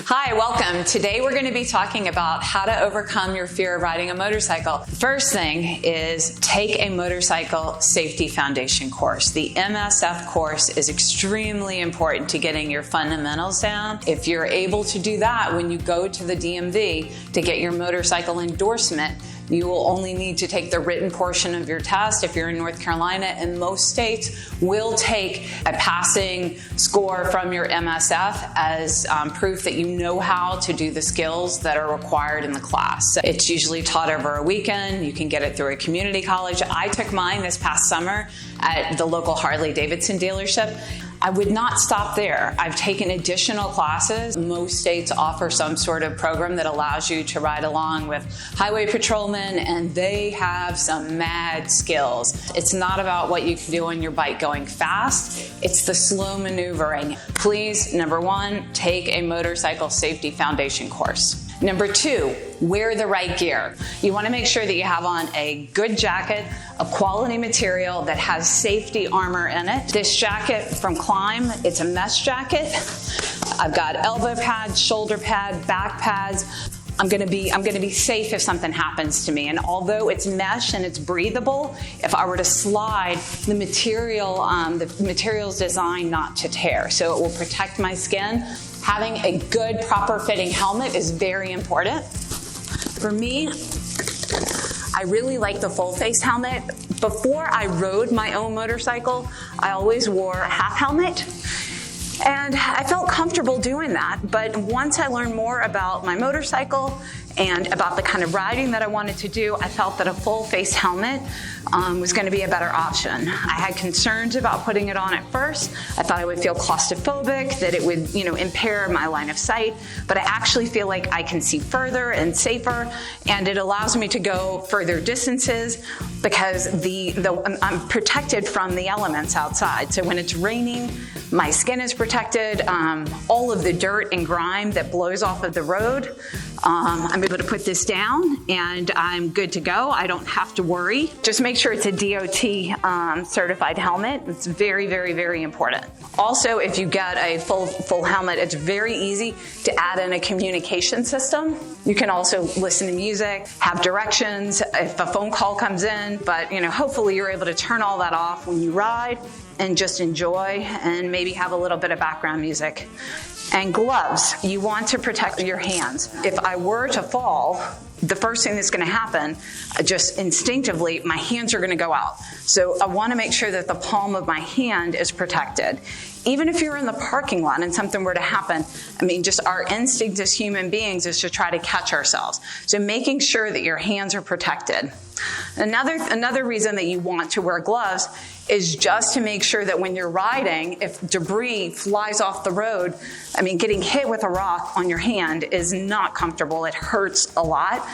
Hi, welcome. Today we're going to be talking about how to overcome your fear of riding a motorcycle. First thing is take a motorcycle safety foundation course. The MSF course is extremely important to getting your fundamentals down. If you're able to do that when you go to the DMV to get your motorcycle endorsement, you will only need to take the written portion of your test if you're in North Carolina, and most states will take a passing score from your MSF as proof that you know how to do the skills that are required in the class. So it's usually taught over a weekend. You can get it through a community college. I took mine this past summer at the local Harley-Davidson dealership. I would not stop there. I've taken additional classes. Most states offer some sort of program that allows you to ride along with highway patrolmen, and they have some mad skills. It's not about what you can do on your bike going fast. It's the slow maneuvering. Please, number one, take a motorcycle safety foundation course. Number two, wear the right gear. You want to make sure that you have on a good jacket, a quality material that has safety armor in it. This jacket from Klim, it's a mesh jacket. I've got elbow pads, shoulder pad, back pads. I'm gonna be safe if something happens to me. And although it's mesh and it's breathable, if I were to slide, the material's designed not to tear, so it will protect my skin. Having a good, proper fitting helmet is very important. For me, I really like the full face helmet. Before I rode my own motorcycle, I always wore a half helmet. And I felt comfortable doing that, but once I learned more about my motorcycle and about the kind of riding that I wanted to do, I felt that a full face helmet was going to be a better option. I had concerns about putting it on at first. I thought I would feel claustrophobic, that it would, impair my line of sight, but I actually feel like I can see further and safer, and it allows me to go further distances because I'm protected from the elements outside. So when it's raining, my skin is protected. All of the dirt and grime that blows off of the road, I'm able to put this down and I'm good to go. I don't have to worry. Just make sure it's a DOT certified helmet. It's very, very, very important. Also, if you get a full helmet, it's very easy to add in a communication system. You can also listen to music, have directions if a phone call comes in, but hopefully you're able to turn all that off when you ride and just enjoy and maybe have a little bit of background music. And gloves, you want to protect your hands. If I were to fall, the first thing that's going to happen, just instinctively, my hands are going to go out. So I want to make sure that the palm of my hand is protected. Even if you're in the parking lot and something were to happen, just our instinct as human beings is to try to catch ourselves. So making sure that your hands are protected. Another reason that you want to wear gloves is just to make sure that when you're riding, if debris flies off the road, getting hit with a rock on your hand is not comfortable. It hurts a lot.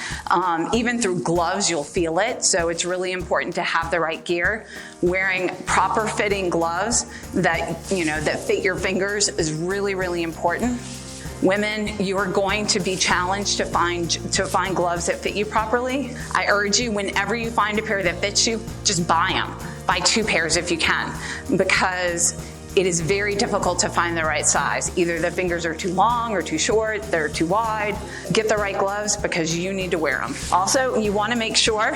Even through gloves, you'll feel it. So it's really important to have the right gear. Wearing proper fitting gloves that fit your fingers is really, really important. Women, you are going to be challenged to find gloves that fit you properly. I urge you, whenever you find a pair that fits you, just buy them. Buy 2 pairs if you can, because it is very difficult to find the right size. Either the fingers are too long or too short, they're too wide. Get the right gloves because you need to wear them. Also, you want to make sure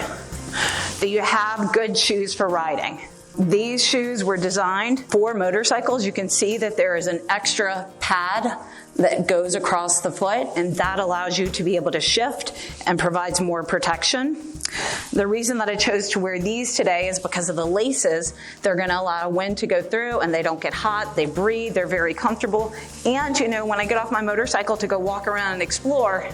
that you have good shoes for riding. These shoes were designed for motorcycles. You can see that there is an extra pad that goes across the foot, and that allows you to be able to shift and provides more protection. The reason that I chose to wear these today is because of the laces. They're going to allow wind to go through and they don't get hot, they breathe, they're very comfortable. And when I get off my motorcycle to go walk around and explore,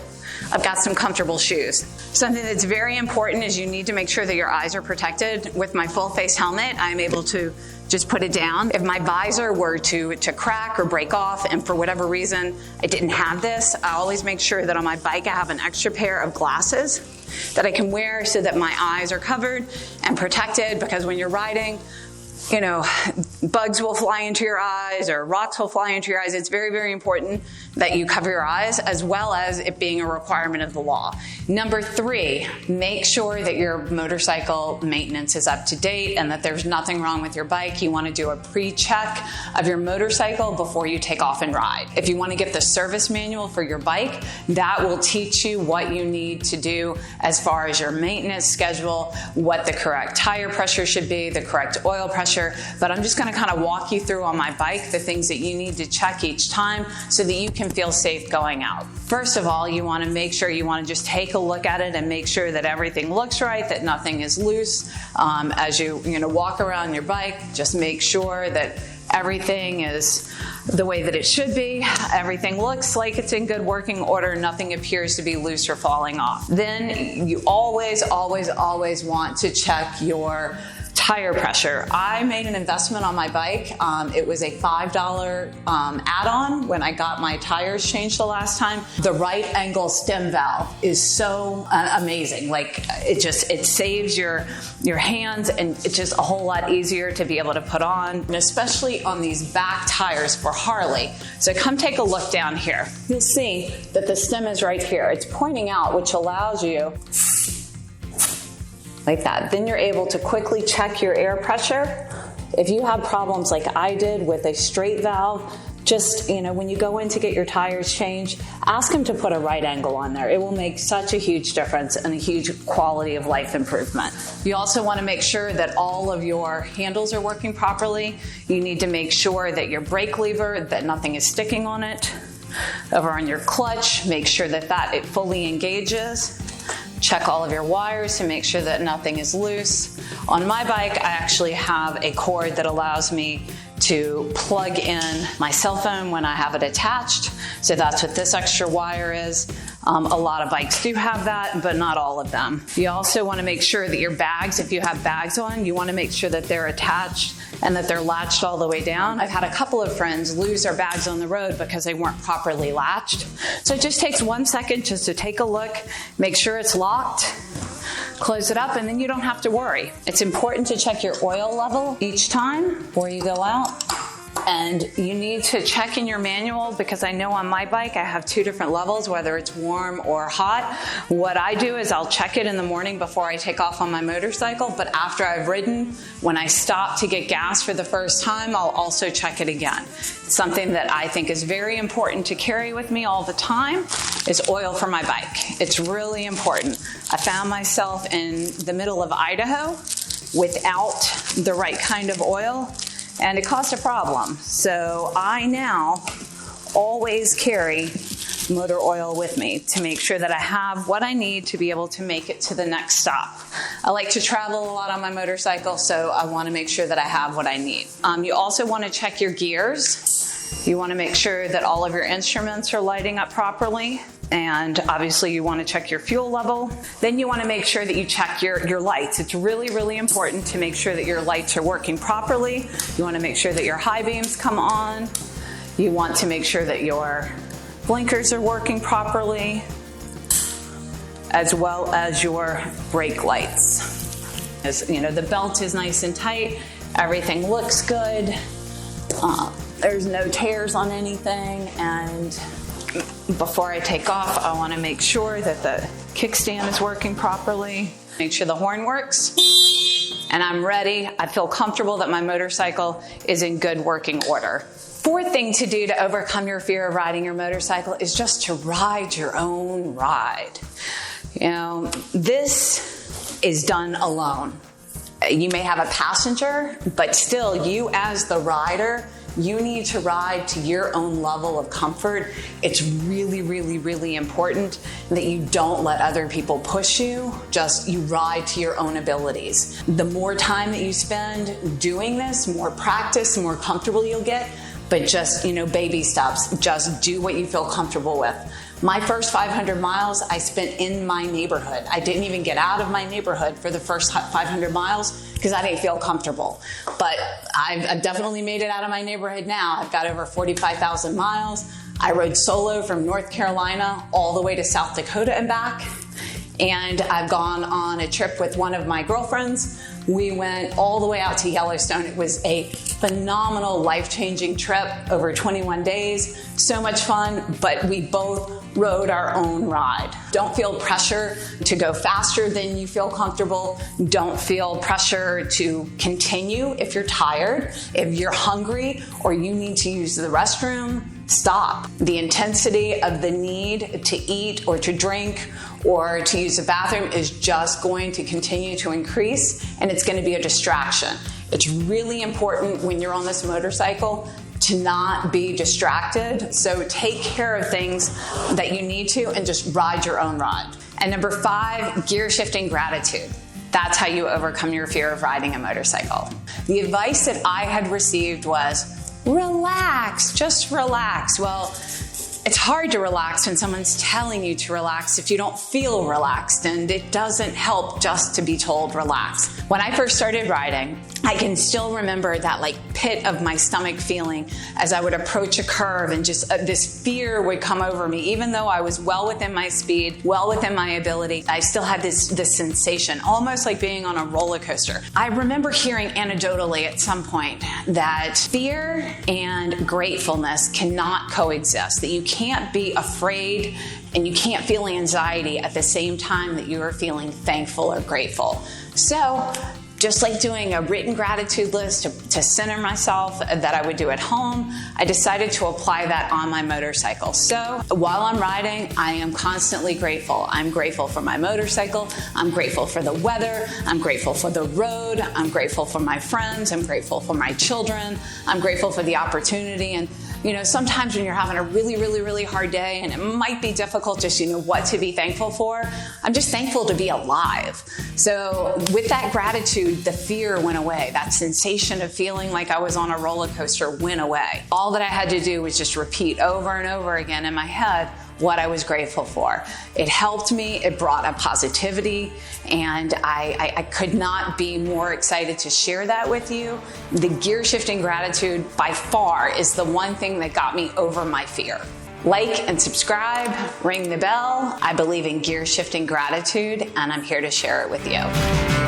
I've got some comfortable shoes. Something that's very important is you need to make sure that your eyes are protected. With my full face helmet, I'm able to just put it down. If my visor were to crack or break off, and for whatever reason I didn't have this, I always make sure that on my bike I have an extra pair of glasses that I can wear so that my eyes are covered and protected, because when you're riding, bugs will fly into your eyes or rocks will fly into your eyes. It's very, very important that you cover your eyes, as well as it being a requirement of the law. Number 3, make sure that your motorcycle maintenance is up to date and that there's nothing wrong with your bike. You want to do a pre-check of your motorcycle before you take off and ride. If you want to get the service manual for your bike, that will teach you what you need to do as far as your maintenance schedule, what the correct tire pressure should be, the correct oil pressure. But I'm just going to kind of walk you through on my bike the things that you need to check each time so that you can feel safe going out. First of all, you want to make sure you want to just take a look at it and make sure that everything looks right, that nothing is loose. As you walk around your bike, just make sure that everything is the way that it should be. Everything looks like it's in good working order. Nothing appears to be loose or falling off. Then you always, always, always want to check your tire pressure. I made an investment on my bike. It was a $5 add-on when I got my tires changed the last time. The right angle stem valve is so amazing. Like it saves your hands, and it's just a whole lot easier to be able to put on, and especially on these back tires for Harley. So come take a look down here. You'll see that the stem is right here. It's pointing out, which allows you like that. Then you're able to quickly check your air pressure. If you have problems like I did with a straight valve, just, when you go in to get your tires changed, ask them to put a right angle on there. It will make such a huge difference and a huge quality of life improvement. You also want to make sure that all of your handles are working properly. You need to make sure that your brake lever, that nothing is sticking on it. Over on your clutch, make sure that it fully engages. Check all of your wires to make sure that nothing is loose. On my bike, I actually have a cord that allows me to plug in my cell phone when I have it attached. So that's what this extra wire is. A lot of bikes do have that, but not all of them. You also want to make sure that your bags, if you have bags on, you want to make sure that they're attached and that they're latched all the way down. I've had a couple of friends lose their bags on the road because they weren't properly latched. So it just takes 1 second just to take a look, make sure it's locked, close it up, and then you don't have to worry. It's important to check your oil level each time before you go out. And you need to check in your manual, because I know on my bike I have 2 different levels, whether it's warm or hot. What I do is I'll check it in the morning before I take off on my motorcycle, but after I've ridden, when I stop to get gas for the first time, I'll also check it again. Something that I think is very important to carry with me all the time is oil for my bike. It's really important. I found myself in the middle of Idaho without the right kind of oil, and it caused a problem. So I now always carry motor oil with me to make sure that I have what I need to be able to make it to the next stop. I like to travel a lot on my motorcycle, so I want to make sure that I have what I need. You also want to check your gears. You want to make sure that all of your instruments are lighting up properly. And obviously you want to check your fuel level. Then you want to make sure that you check your lights. It's really, really important to make sure that your lights are working properly. You want to make sure that your high beams come on. You want to make sure that your blinkers are working properly, as well as your brake lights. The belt is nice and tight. Everything looks good. There's no tears on anything, and before I take off, I want to make sure that the kickstand is working properly. Make sure the horn works. And I'm ready. I feel comfortable that my motorcycle is in good working order. Fourth thing to do to overcome your fear of riding your motorcycle is just to ride your own ride. This is done alone. You may have a passenger, but still, you as the rider, you need to ride to your own level of comfort. It's really, really, really important that you don't let other people push you. Just you ride to your own abilities. The more time that you spend doing this, more practice, the more comfortable you'll get. But just, baby steps. Just do what you feel comfortable with. My first 500 miles I spent in my neighborhood. I didn't even get out of my neighborhood for the first 500 miles because I didn't feel comfortable. But I've definitely made it out of my neighborhood now. I've got over 45,000 miles. I rode solo from North Carolina all the way to South Dakota and back. And I've gone on a trip with one of my girlfriends We went all the way out to Yellowstone. It was a phenomenal, life-changing trip over 21 days. So much fun, but we both rode our own ride. Don't feel pressure to go faster than you feel comfortable. Don't feel pressure to continue if you're tired. If you're hungry or you need to use the restroom, stop. The intensity of the need to eat or to drink or to use the bathroom is just going to continue to increase, and it's going to be a distraction. It's really important when you're on this motorcycle to not be distracted. So take care of things that you need to and just ride your own ride. And number 5, gear shifting gratitude. That's how you overcome your fear of riding a motorcycle. The advice that I had received was, relax, just relax. Well, it's hard to relax when someone's telling you to relax if you don't feel relaxed, and it doesn't help just to be told relax. When I first started riding, I can still remember that pit of my stomach feeling as I would approach a curve, and just this fear would come over me. Even though I was well within my speed, well within my ability, I still had this sensation, almost like being on a roller coaster. I remember hearing anecdotally at some point that fear and gratefulness cannot coexist, that you can't be afraid and you can't feel anxiety at the same time that you are feeling thankful or grateful. So just like doing a written gratitude list to center myself that I would do at home, I decided to apply that on my motorcycle. So while I'm riding, I am constantly grateful. I'm grateful for my motorcycle. I'm grateful for the weather. I'm grateful for the road. I'm grateful for my friends. I'm grateful for my children. I'm grateful for the opportunity. And sometimes when you're having a really, really, really hard day and it might be difficult just what to be thankful for, I'm just thankful to be alive. So with that gratitude, the fear went away. That sensation of feeling like I was on a roller coaster went away. All that I had to do was just repeat over and over again in my head what I was grateful for. It helped me, it brought a positivity, and I could not be more excited to share that with you. The gear shifting gratitude by far is the one thing that got me over my fear. Like and subscribe, ring the bell. I believe in gear shifting gratitude, and I'm here to share it with you.